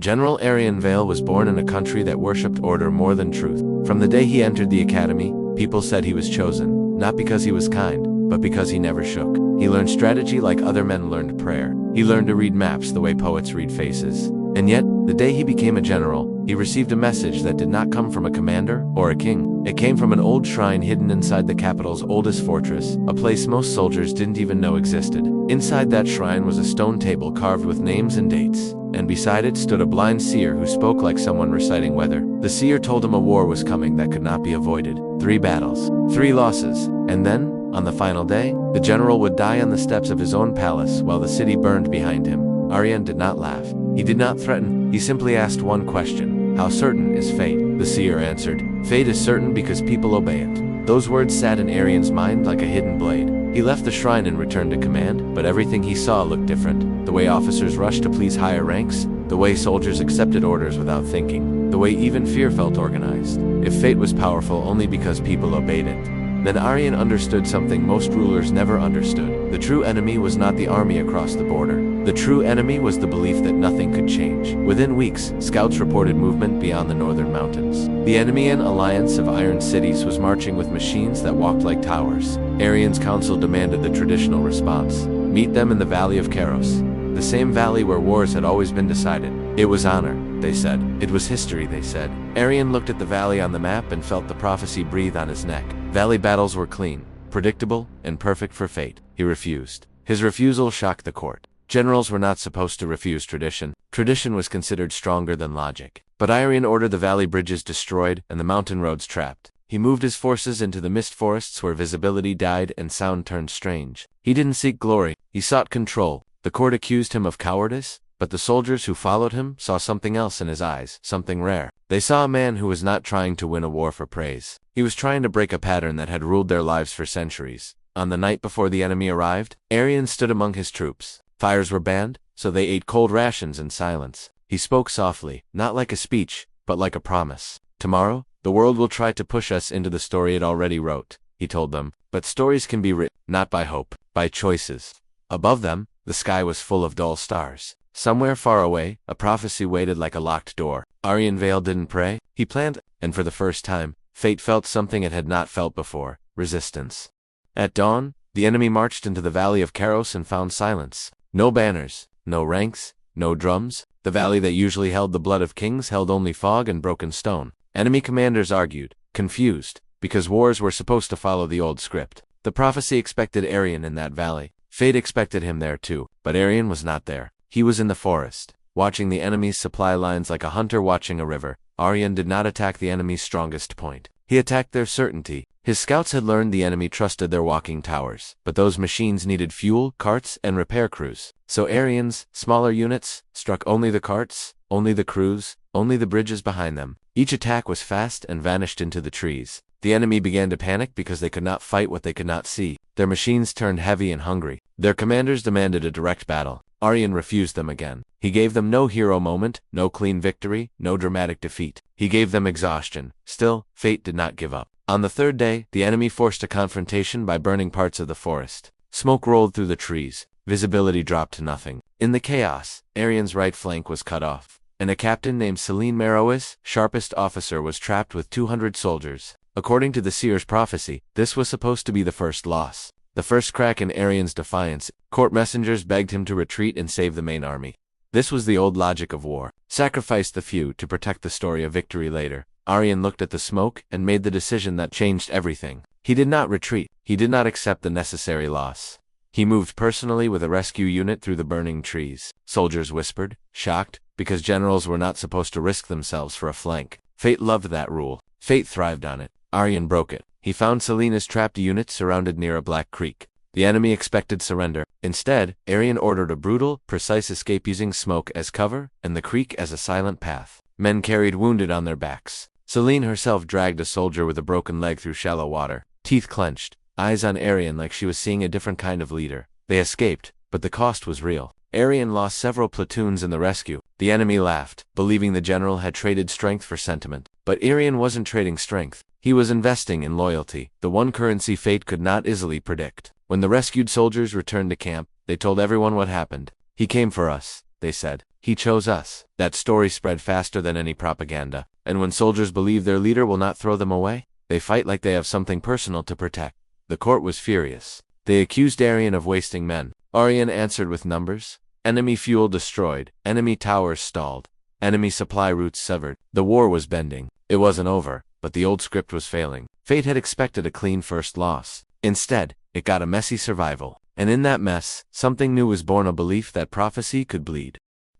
General Vale was born in a country that worshipped order more than truth. From the day he entered the academy, people said he was chosen, not because he was kind, but because he never shook. He learned strategy like other men learned prayer. He learned to read maps the way poets read faces. And yet, the day he became a general, he received a message that did not come from a commander or a king. It came from an old shrine hidden inside the capital's oldest fortress, a place most soldiers didn't even know existed. Inside that shrine was a stone table carved with names and dates, and beside it stood a blind seer who spoke like someone reciting weather. The seer told him a war was coming that could not be avoided. 3 battles, 3 losses, and then, on the final day, the general would die on the steps of his own palace while the city burned behind him. Aryan did not laugh. He did not threaten. He simply asked one question. How certain is fate? The seer answered. Fate is certain because people obey it. Those words sat in Aryan's mind like a hidden blade. He left the shrine and returned to command, but everything he saw looked different. The way officers rushed to please higher ranks, the way soldiers accepted orders without thinking, the way even fear felt organized. If fate was powerful only because people obeyed it, then Aryan understood something most rulers never understood. The true enemy was not the army across the border. The true enemy was the belief that nothing could change. Within weeks, scouts reported movement beyond the northern mountains. The Enemian alliance of iron cities was marching with machines that walked like towers. Aryan's council demanded the traditional response. Meet them in the Valley of Karos, the same valley where wars had always been decided. It was honor, they said. It was history, they said. Aryan looked at the valley on the map and felt the prophecy breathe on his neck. Valley battles were clean, predictable, and perfect for fate. He refused. His refusal shocked the court. Generals were not supposed to refuse tradition. Tradition was considered stronger than logic. But Aryan ordered the valley bridges destroyed and the mountain roads trapped. He moved his forces into the mist forests where visibility died and sound turned strange. He didn't seek glory, he sought control. The court accused him of cowardice, but the soldiers who followed him saw something else in his eyes, something rare. They saw a man who was not trying to win a war for praise. He was trying to break a pattern that had ruled their lives for centuries. On the night before the enemy arrived, Aryan stood among his troops. Fires were banned, so they ate cold rations in silence. He spoke softly, not like a speech, but like a promise. Tomorrow, the world will try to push us into the story it already wrote, he told them. But stories can be written, not by hope, by choices. Above them, the sky was full of dull stars. Somewhere far away, a prophecy waited like a locked door. Aryan Vale didn't pray, he planned, and for the first time, fate felt something it had not felt before, resistance. At dawn, the enemy marched into the Valley of Karos and found silence. No banners, no ranks, no drums. The valley that usually held the blood of kings held only fog and broken stone. Enemy commanders argued, confused, because wars were supposed to follow the old script. The prophecy expected Aryan in that valley. Fate expected him there too, but Aryan was not there. He was in the forest, watching the enemy's supply lines like a hunter watching a river. Aryan did not attack the enemy's strongest point. He attacked their certainty. His scouts had learned the enemy trusted their walking towers, but those machines needed fuel, carts, and repair crews. So Aryan's smaller units struck only the carts, only the crews, only the bridges behind them. Each attack was fast and vanished into the trees. The enemy began to panic because they could not fight what they could not see. Their machines turned heavy and hungry. Their commanders demanded a direct battle. Aryan refused them again. He gave them no hero moment, no clean victory, no dramatic defeat. He gave them exhaustion. Still, fate did not give up. On the third day, the enemy forced a confrontation by burning parts of the forest. Smoke rolled through the trees. Visibility dropped to nothing. In the chaos, Aryan's right flank was cut off, and a captain named Selene Merois, sharpest officer, was trapped with 200 soldiers. According to the seer's prophecy, this was supposed to be the first loss. The first crack in Aryan's defiance. Court messengers begged him to retreat and save the main army. This was the old logic of war. Sacrifice the few to protect the story of victory later. Aryan looked at the smoke and made the decision that changed everything. He did not retreat. He did not accept the necessary loss. He moved personally with a rescue unit through the burning trees. Soldiers whispered, shocked, because generals were not supposed to risk themselves for a flank. Fate loved that rule. Fate thrived on it. Aryan broke it. He found Selena's trapped unit surrounded near a black creek. The enemy expected surrender. Instead, Aryan ordered a brutal, precise escape using smoke as cover and the creek as a silent path. Men carried wounded on their backs. Selene herself dragged a soldier with a broken leg through shallow water. Teeth clenched, eyes on Aryan like she was seeing a different kind of leader. They escaped, but the cost was real. Aryan lost several platoons in the rescue. The enemy laughed, believing the general had traded strength for sentiment. But Aryan wasn't trading strength. He was investing in loyalty, the one currency fate could not easily predict. When the rescued soldiers returned to camp, they told everyone what happened. He came for us, they said. He chose us. That story spread faster than any propaganda. And when soldiers believe their leader will not throw them away, they fight like they have something personal to protect. The court was furious. They accused Arian of wasting men. Arian answered with numbers. Enemy fuel destroyed. Enemy towers stalled. Enemy supply routes severed. The war was bending. It wasn't over, but the old script was failing. Fate had expected a clean first loss. Instead, it got a messy survival. And in that mess, something new was born, a belief that prophecy could bleed.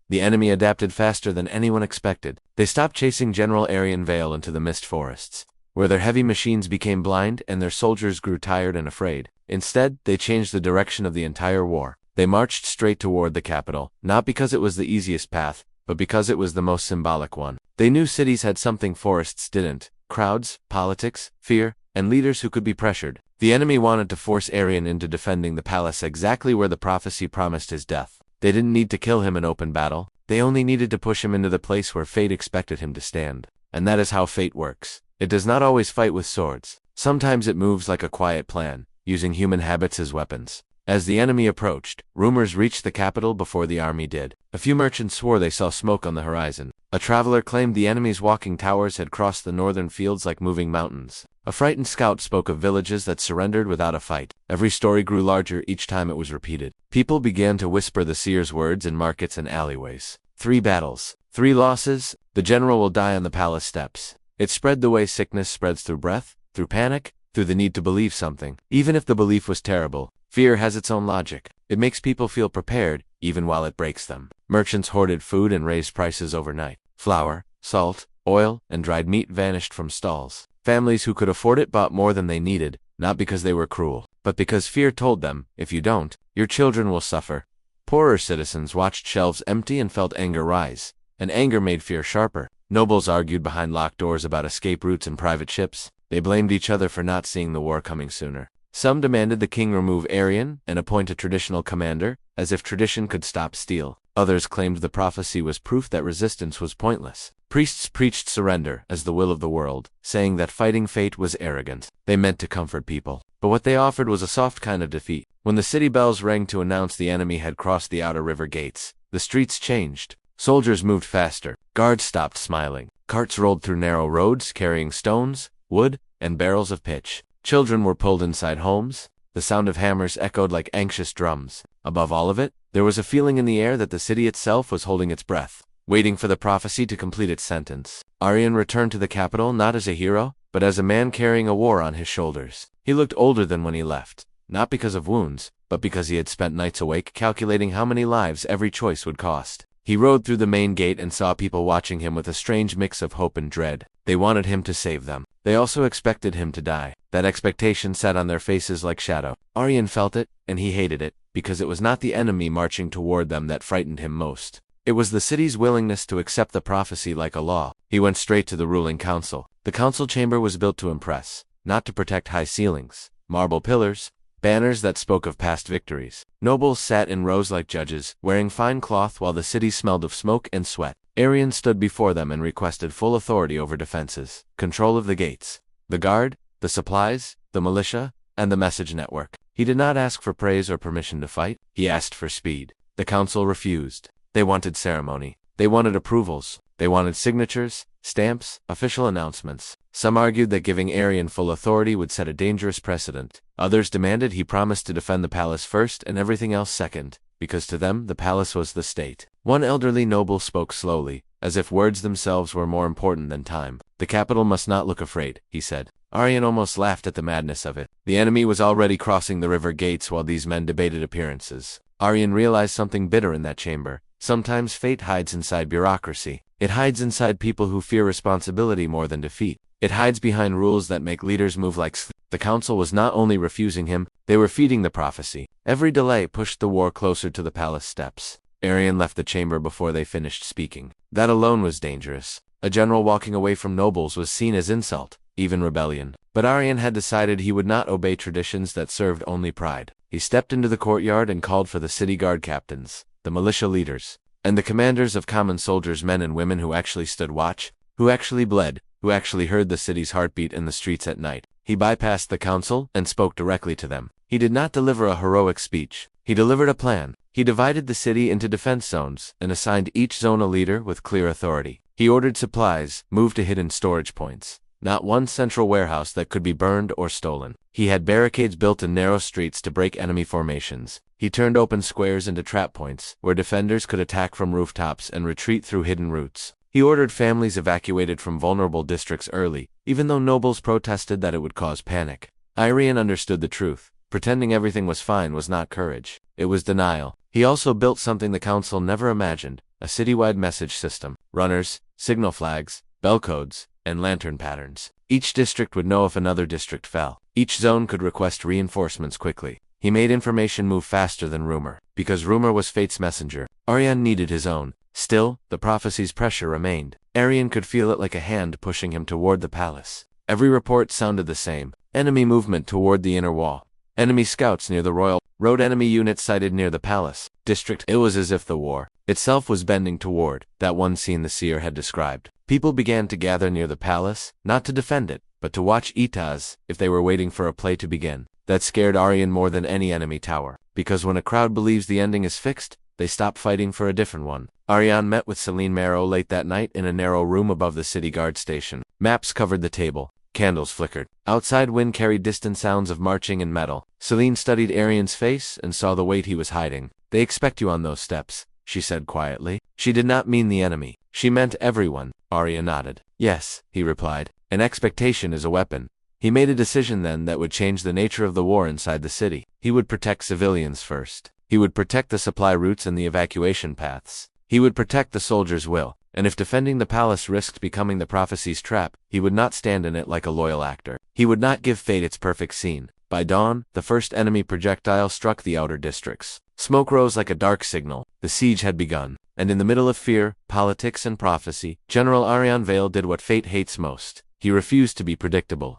The enemy adapted faster than anyone expected. They stopped chasing General Arian Vale into the mist forests, where their heavy machines became blind and their soldiers grew tired and afraid. Instead, they changed the direction of the entire war. They marched straight toward the capital, not because it was the easiest path, but because it was the most symbolic one. They knew cities had something forests didn't: crowds, politics, fear, and leaders who could be pressured. The enemy wanted to force Arian into defending the palace exactly where the prophecy promised his death. They didn't need to kill him in open battle. They only needed to push him into the place where fate expected him to stand. And that is how fate works. It does not always fight with swords. Sometimes it moves like a quiet plan, using human habits as weapons. As the enemy approached, rumors reached the capital before the army did. A few merchants swore they saw smoke on the horizon. A traveler claimed the enemy's walking towers had crossed the northern fields like moving mountains. A frightened scout spoke of villages that surrendered without a fight. Every story grew larger each time it was repeated. People began to whisper the seer's words in markets and alleyways. 3 battles, 3 losses, the general will die on the palace steps. It spread the way sickness spreads through breath, through panic, through the need to believe something. Even if the belief was terrible, fear has its own logic. It makes people feel prepared, even while it breaks them. Merchants hoarded food and raised prices overnight. Flour, salt, oil, and dried meat vanished from stalls. Families who could afford it bought more than they needed, not because they were cruel, but because fear told them, if you don't, your children will suffer. Poorer citizens watched shelves empty and felt anger rise, and anger made fear sharper. Nobles argued behind locked doors about escape routes and private ships. They blamed each other for not seeing the war coming sooner. Some demanded the king remove Arian and appoint a traditional commander, as if tradition could stop steel. Others claimed the prophecy was proof that resistance was pointless. Priests preached surrender as the will of the world, saying that fighting fate was arrogant. They meant to comfort people, but what they offered was a soft kind of defeat. When the city bells rang to announce the enemy had crossed the outer river gates, the streets changed. Soldiers moved faster. Guards stopped smiling. Carts rolled through narrow roads carrying stones, wood, and barrels of pitch. Children were pulled inside homes. The sound of hammers echoed like anxious drums. Above all of it, there was a feeling in the air that the city itself was holding its breath, waiting for the prophecy to complete its sentence. Arian returned to the capital not as a hero, but as a man carrying a war on his shoulders. He looked older than when he left, not because of wounds, but because he had spent nights awake calculating how many lives every choice would cost. He rode through the main gate and saw people watching him with a strange mix of hope and dread. They wanted him to save them. They also expected him to die. That expectation sat on their faces like shadow. Arian felt it, and he hated it, because it was not the enemy marching toward them that frightened him most. It was the city's willingness to accept the prophecy like a law. He went straight to the ruling council. The council chamber was built to impress, not to protect. High ceilings, marble pillars, banners that spoke of past victories. Nobles sat in rows like judges, wearing fine cloth while the city smelled of smoke and sweat. Arian stood before them and requested full authority over defenses, control of the gates, the guard, the supplies, the militia, and the message network. He did not ask for praise or permission to fight. He asked for speed. The council refused. They wanted ceremony. They wanted approvals. They wanted signatures, stamps, official announcements. Some argued that giving Arian full authority would set a dangerous precedent. Others demanded he promise to defend the palace first and everything else second, because to them the palace was the state. One elderly noble spoke slowly, as if words themselves were more important than time. The capital must not look afraid, he said. Arian almost laughed at the madness of it. The enemy was already crossing the river gates while these men debated appearances. Arian realized something bitter in that chamber. Sometimes fate hides inside bureaucracy. It hides inside people who fear responsibility more than defeat. It hides behind rules that make leaders move like The council was not only refusing him, they were feeding the prophecy. Every delay pushed the war closer to the palace steps. Arian left the chamber before they finished speaking. That alone was dangerous. A general walking away from nobles was seen as insult, even rebellion. But Arian had decided he would not obey traditions that served only pride. He stepped into the courtyard and called for the city guard captains, the militia leaders, and the commanders of common soldiers, men and women who actually stood watch, who actually bled, who actually heard the city's heartbeat in the streets at night. He bypassed the council and spoke directly to them. He did not deliver a heroic speech. He delivered a plan. He divided the city into defense zones and assigned each zone a leader with clear authority. He ordered supplies moved to hidden storage points. Not one central warehouse that could be burned or stolen. He had barricades built in narrow streets to break enemy formations. He turned open squares into trap points, where defenders could attack from rooftops and retreat through hidden routes. He ordered families evacuated from vulnerable districts early, even though nobles protested that it would cause panic. Arian understood the truth. Pretending everything was fine was not courage. It was denial. He also built something the council never imagined, a citywide message system. Runners, signal flags, bell codes, and lantern patterns. Each district would know if another district fell. Each zone could request reinforcements quickly. He made information move faster than rumor. Because rumor was fate's messenger, Arian needed his own. Still, the prophecy's pressure remained. Arian could feel it like a hand pushing him toward the palace. Every report sounded the same. Enemy movement toward the inner wall. Enemy scouts near the royal road. Enemy units sighted near the palace district. It was as if the war itself was bending toward that one scene the seer had described. People began to gather near the palace, not to defend it, but to watch it as if they were waiting for a play to begin. That scared Arian more than any enemy tower, because when a crowd believes the ending is fixed, they stop fighting for a different one. Arian met with Celine Marrow late that night in a narrow room above the city guard station. Maps covered the table. Candles flickered. Outside wind carried distant sounds of marching and metal. Celine studied Arian's face and saw the weight he was hiding. They expect you on those steps, she said quietly. She did not mean the enemy. She meant everyone. Arian nodded. Yes, he replied. An expectation is a weapon. He made a decision then that would change the nature of the war inside the city. He would protect civilians first. He would protect the supply routes and the evacuation paths. He would protect the soldiers' will. And if defending the palace risked becoming the prophecy's trap, he would not stand in it like a loyal actor. He would not give fate its perfect scene. By dawn, the first enemy projectile struck the outer districts. Smoke rose like a dark signal. The siege had begun. And in the middle of fear, politics, and prophecy, General Arian Vale did what fate hates most. He refused to be predictable.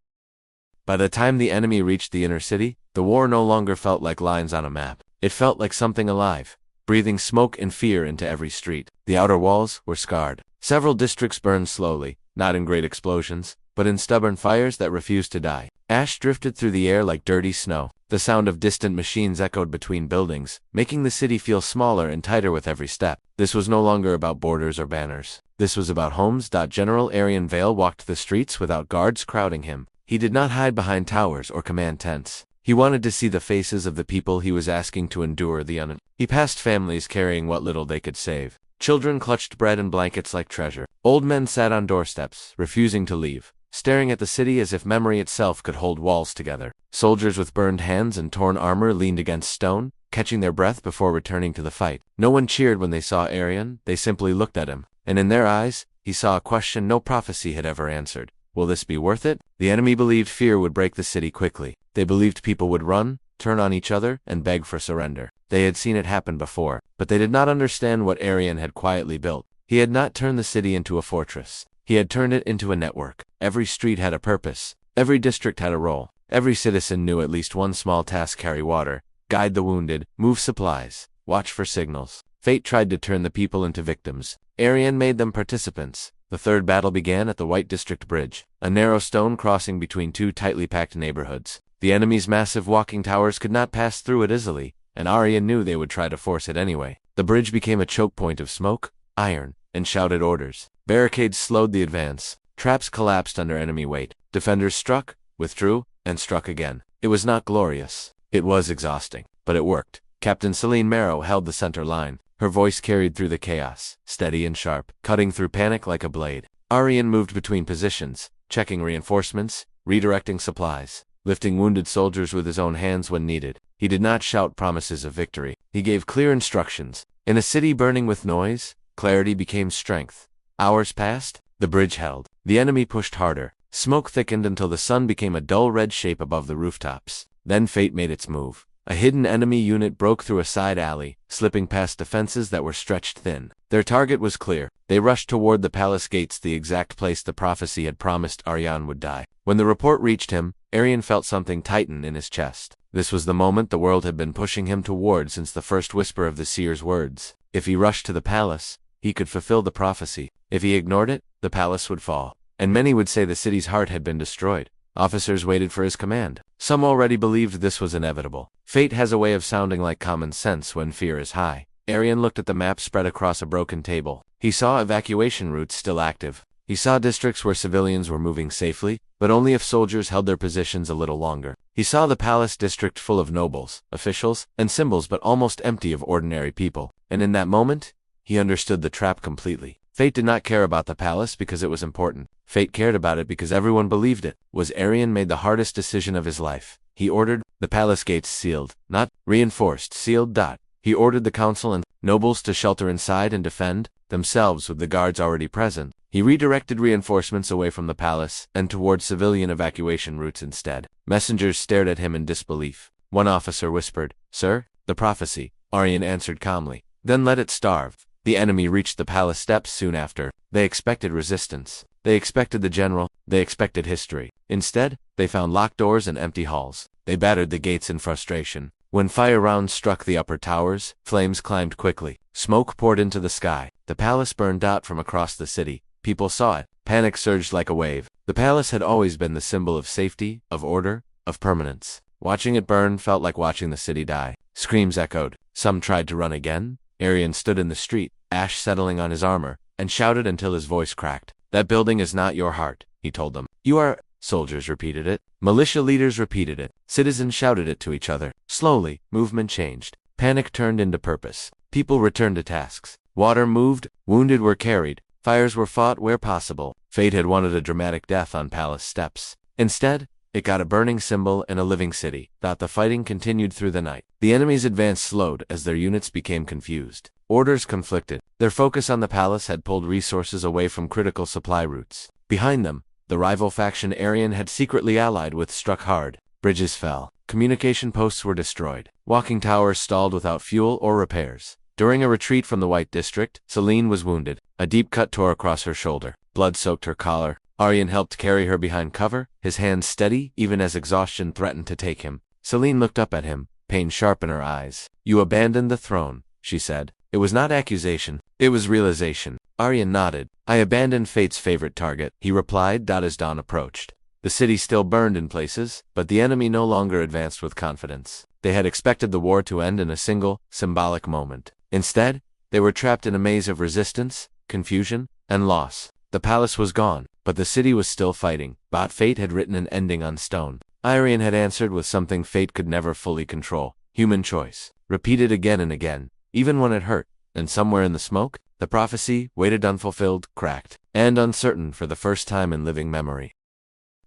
By the time the enemy reached the inner city, the war no longer felt like lines on a map. It felt like something alive, breathing smoke and fear into every street. The outer walls were scarred. Several districts burned slowly, not in great explosions, but in stubborn fires that refused to die. Ash drifted through the air like dirty snow. The sound of distant machines echoed between buildings, making the city feel smaller and tighter with every step. This was no longer about borders or banners. This was about homes. General Arian Vale walked the streets without guards crowding him. He did not hide behind towers or command tents. He wanted to see the faces of the people he was asking to endure the unknown. He passed families carrying what little they could save. Children clutched bread and blankets like treasure. Old men sat on doorsteps, refusing to leave, staring at the city as if memory itself could hold walls together. Soldiers with burned hands and torn armor leaned against stone, catching their breath before returning to the fight. No one cheered when they saw Arian, they simply looked at him. And in their eyes, he saw a question no prophecy had ever answered. Will this be worth it? The enemy believed fear would break the city quickly. They believed people would run, turn on each other, and beg for surrender. They had seen it happen before, but they did not understand what Arian had quietly built. He had not turned the city into a fortress. He had turned it into a network. Every street had a purpose. Every district had a role. Every citizen knew at least one small task: carry water, guide the wounded, move supplies, watch for signals. Fate tried to turn the people into victims. Arian made them participants. The third battle began at the White District Bridge, a narrow stone crossing between two tightly packed neighborhoods. The enemy's massive walking towers could not pass through it easily, and Arian knew they would try to force it anyway. The bridge became a choke point of smoke, iron, and shouted orders. Barricades slowed the advance. Traps collapsed under enemy weight. Defenders struck, withdrew, and struck again. It was not glorious. It was exhausting, but it worked. Captain Celine Marrow held the center line. Her voice carried through the chaos, steady and sharp, cutting through panic like a blade. Arian moved between positions, checking reinforcements, redirecting supplies, lifting wounded soldiers with his own hands when needed. He did not shout promises of victory. He gave clear instructions. In a city burning with noise, clarity became strength. Hours passed. The bridge held. The enemy pushed harder. Smoke thickened until the sun became a dull red shape above the rooftops. Then fate made its move. A hidden enemy unit broke through a side alley, slipping past defenses that were stretched thin. Their target was clear. They rushed toward the palace gates, the exact place the prophecy had promised Arian would die. When the report reached him, Arian felt something tighten in his chest. This was the moment the world had been pushing him toward since the first whisper of the seer's words. If he rushed to the palace, he could fulfill the prophecy. If he ignored it, the palace would fall. And many would say the city's heart had been destroyed. Officers waited for his command. Some already believed this was inevitable. Fate has a way of sounding like common sense when fear is high. Arian looked at the map spread across a broken table. He saw evacuation routes still active. He saw districts where civilians were moving safely, but only if soldiers held their positions a little longer. He saw the palace district full of nobles, officials, and symbols but almost empty of ordinary people. And in that moment, he understood the trap completely. Fate did not care about the palace because it was important. Fate cared about it because everyone believed it. Arian made the hardest decision of his life. He ordered the palace gates sealed, not reinforced, sealed. He ordered the council and nobles to shelter inside and defend themselves with the guards already present. He redirected reinforcements away from the palace and towards civilian evacuation routes instead. Messengers stared at him in disbelief. One officer whispered, "Sir, the prophecy." Arian answered calmly, "Then let it starve." The enemy reached the palace steps soon after. They expected resistance. They expected the general. They expected history. Instead, they found locked doors and empty halls. They battered the gates in frustration. When fire rounds struck the upper towers, flames climbed quickly. Smoke poured into the sky. The palace burned out from across the city. People saw it. Panic surged like a wave. The palace had always been the symbol of safety, of order, of permanence. Watching it burn felt like watching the city die. Screams echoed. Some tried to run again. Arian stood in the street, ash settling on his armor, and shouted until his voice cracked. "That building is not your heart," he told them. "You are—" Soldiers repeated it. Militia leaders repeated it. Citizens shouted it to each other. Slowly, movement changed. Panic turned into purpose. People returned to tasks. Water moved. Wounded were carried. Fires were fought where possible. Fate had wanted a dramatic death on palace steps. Instead, it got a burning symbol and a living city. The fighting continued through the night. The enemy's advance slowed as their units became confused. Orders conflicted. Their focus on the palace had pulled resources away from critical supply routes. Behind them, the rival faction Arian had secretly allied with struck hard. Bridges fell. Communication posts were destroyed. Walking towers stalled without fuel or repairs. During a retreat from the White District, Celine was wounded. A deep cut tore across her shoulder. Blood soaked her collar. Arian helped carry her behind cover, his hands steady even as exhaustion threatened to take him. Celine looked up at him, pain sharp in her eyes. "You abandoned the throne," she said. It was not accusation. It was realization. Arian nodded. "I abandoned Fate's favorite target," he replied. As dawn approached, the city still burned in places, but the enemy no longer advanced with confidence. They had expected the war to end in a single, symbolic moment. Instead, they were trapped in a maze of resistance, confusion, and loss. The palace was gone, but the city was still fighting. But Fate had written an ending on stone. Arian had answered with something Fate could never fully control: human choice. Repeated again and again, even when it hurt. And somewhere in the smoke, the prophecy, waited unfulfilled, cracked, and uncertain for the first time in living memory.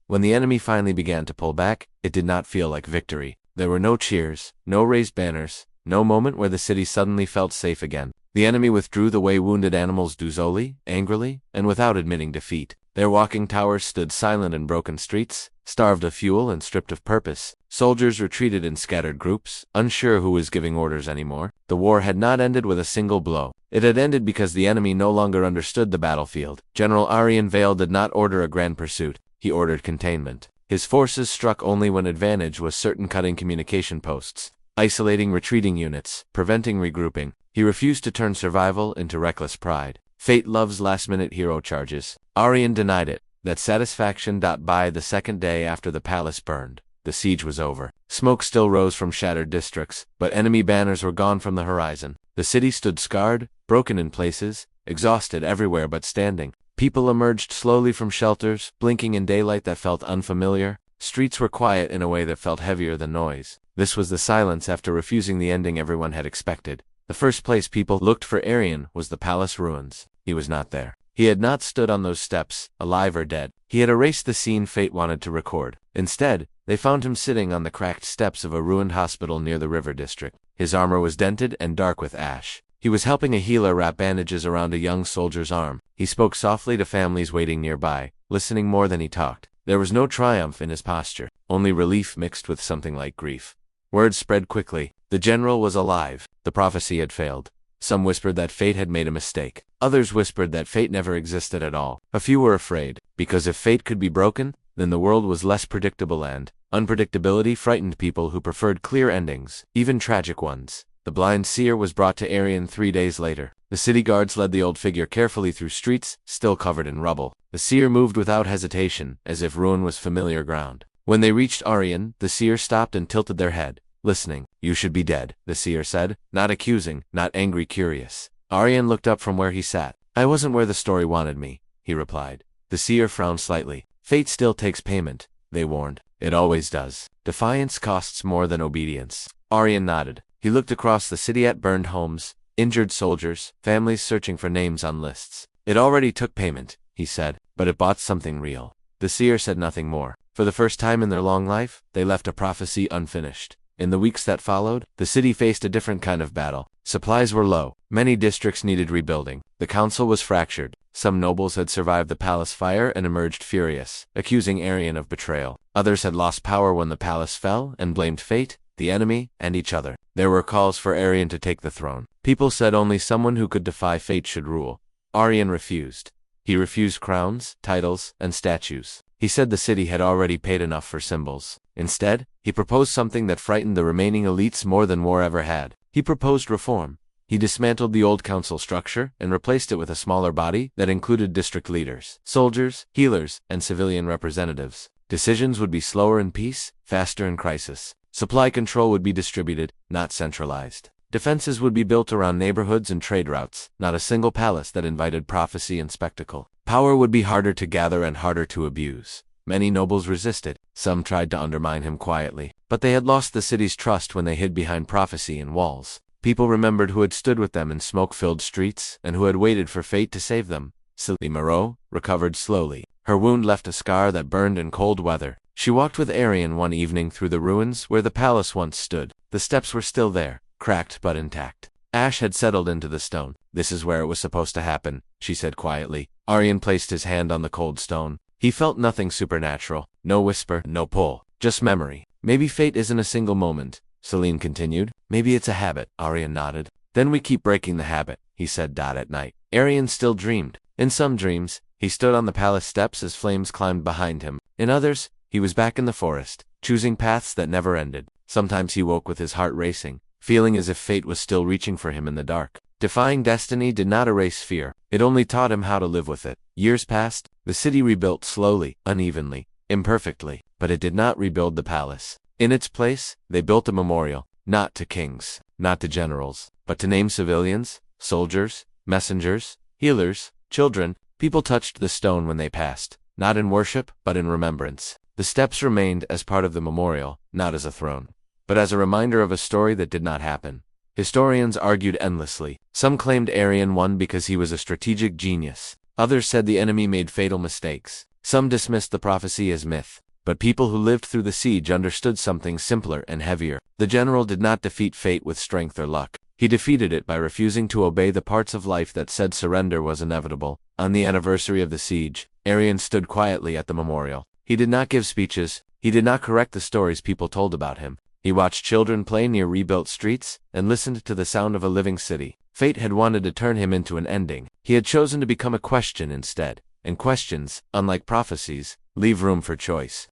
When the enemy finally began to pull back, it did not feel like victory. There were no cheers, no raised banners, no moment where the city suddenly felt safe again. The enemy withdrew the way wounded animals do, slowly, angrily, and without admitting defeat. Their walking towers stood silent in broken streets, starved of fuel and stripped of purpose. Soldiers retreated in scattered groups, unsure who was giving orders anymore. The war had not ended with a single blow. It had ended because the enemy no longer understood the battlefield. General Arian Vale did not order a grand pursuit. He ordered containment. His forces struck only when advantage was certain, cutting communication posts, isolating retreating units, preventing regrouping. He refused to turn survival into reckless pride. Fate loves last-minute hero charges. Arian denied it. That satisfaction. By the second day after the palace burned, the siege was over. Smoke still rose from shattered districts, but enemy banners were gone from the horizon. The city stood scarred, broken in places, exhausted everywhere but standing. People emerged slowly from shelters, blinking in daylight that felt unfamiliar. Streets were quiet in a way that felt heavier than noise. This was the silence after refusing the ending everyone had expected. The first place people looked for Arian was the palace ruins. He was not there. He had not stood on those steps, alive or dead. He had erased the scene Fate wanted to record. Instead, they found him sitting on the cracked steps of a ruined hospital near the river district. His armor was dented and dark with ash. He was helping a healer wrap bandages around a young soldier's arm. He spoke softly to families waiting nearby, listening more than he talked. There was no triumph in his posture, only relief mixed with something like grief. Word spread quickly. The general was alive. The prophecy had failed. Some whispered that Fate had made a mistake. Others whispered that Fate never existed at all. A few were afraid, because if Fate could be broken, then the world was less predictable, and unpredictability frightened people who preferred clear endings, even tragic ones. The blind seer was brought to Arian 3 days later. The city guards led the old figure carefully through streets, still covered in rubble. The seer moved without hesitation, as if ruin was familiar ground. When they reached Aryan, the seer stopped and tilted their head, listening. "You should be dead," the seer said, not accusing, not angry, curious. Aryan looked up from where he sat. "I wasn't where the story wanted me," he replied. The seer frowned slightly. "Fate still takes payment," they warned. "It always does. Defiance costs more than obedience." Aryan nodded. He looked across the city at burned homes, injured soldiers, families searching for names on lists. "It already took payment," he said, "but it bought something real." The seer said nothing more. For the first time in their long life, they left a prophecy unfinished. In the weeks that followed, the city faced a different kind of battle. Supplies were low. Many districts needed rebuilding. The council was fractured. Some nobles had survived the palace fire and emerged furious, accusing Aryan of betrayal. Others had lost power when the palace fell and blamed fate, the enemy, and each other. There were calls for Aryan to take the throne. People said only someone who could defy fate should rule. Aryan refused. He refused crowns, titles, and statues. He said the city had already paid enough for symbols. Instead, he proposed something that frightened the remaining elites more than war ever had. He proposed reform. He dismantled the old council structure and replaced it with a smaller body that included district leaders, soldiers, healers, and civilian representatives. Decisions would be slower in peace, faster in crisis. Supply control would be distributed, not centralized. Defenses would be built around neighborhoods and trade routes, not a single palace that invited prophecy and spectacle. Power would be harder to gather and harder to abuse. Many nobles resisted. Some tried to undermine him quietly. But they had lost the city's trust when they hid behind prophecy and walls. People remembered who had stood with them in smoke-filled streets and who had waited for fate to save them. Sylvie Moreau recovered slowly. Her wound left a scar that burned in cold weather. She walked with Aryan one evening through the ruins where the palace once stood. The steps were still there, cracked but intact. Ash had settled into the stone. "This is where it was supposed to happen," she said quietly. Aryan placed his hand on the cold stone. He felt nothing supernatural. No whisper, no pull. Just memory. "Maybe fate isn't a single moment," Celine continued. "Maybe it's a habit," Aryan nodded. "Then we keep breaking the habit," he said. At night, Aryan still dreamed. In some dreams, he stood on the palace steps as flames climbed behind him. In others, he was back in the forest, choosing paths that never ended. Sometimes he woke with his heart racing, feeling as if fate was still reaching for him in the dark. Defying destiny did not erase fear. It only taught him how to live with it. Years passed. The city rebuilt slowly, unevenly, imperfectly, but it did not rebuild the palace. In its place, they built a memorial, not to kings, not to generals, but to named civilians, soldiers, messengers, healers, children. People touched the stone when they passed, not in worship, but in remembrance. The steps remained as part of the memorial, not as a throne, but as a reminder of a story that did not happen. Historians argued endlessly. Some claimed Aryan won because he was a strategic genius. Others said the enemy made fatal mistakes. Some dismissed the prophecy as myth. But people who lived through the siege understood something simpler and heavier. The general did not defeat fate with strength or luck. He defeated it by refusing to obey the parts of life that said surrender was inevitable. On the anniversary of the siege, Aryan stood quietly at the memorial. He did not give speeches. He did not correct the stories people told about him. He watched children play near rebuilt streets and listened to the sound of a living city. Fate had wanted to turn him into an ending. He had chosen to become a question instead. And questions, unlike prophecies, leave room for choice.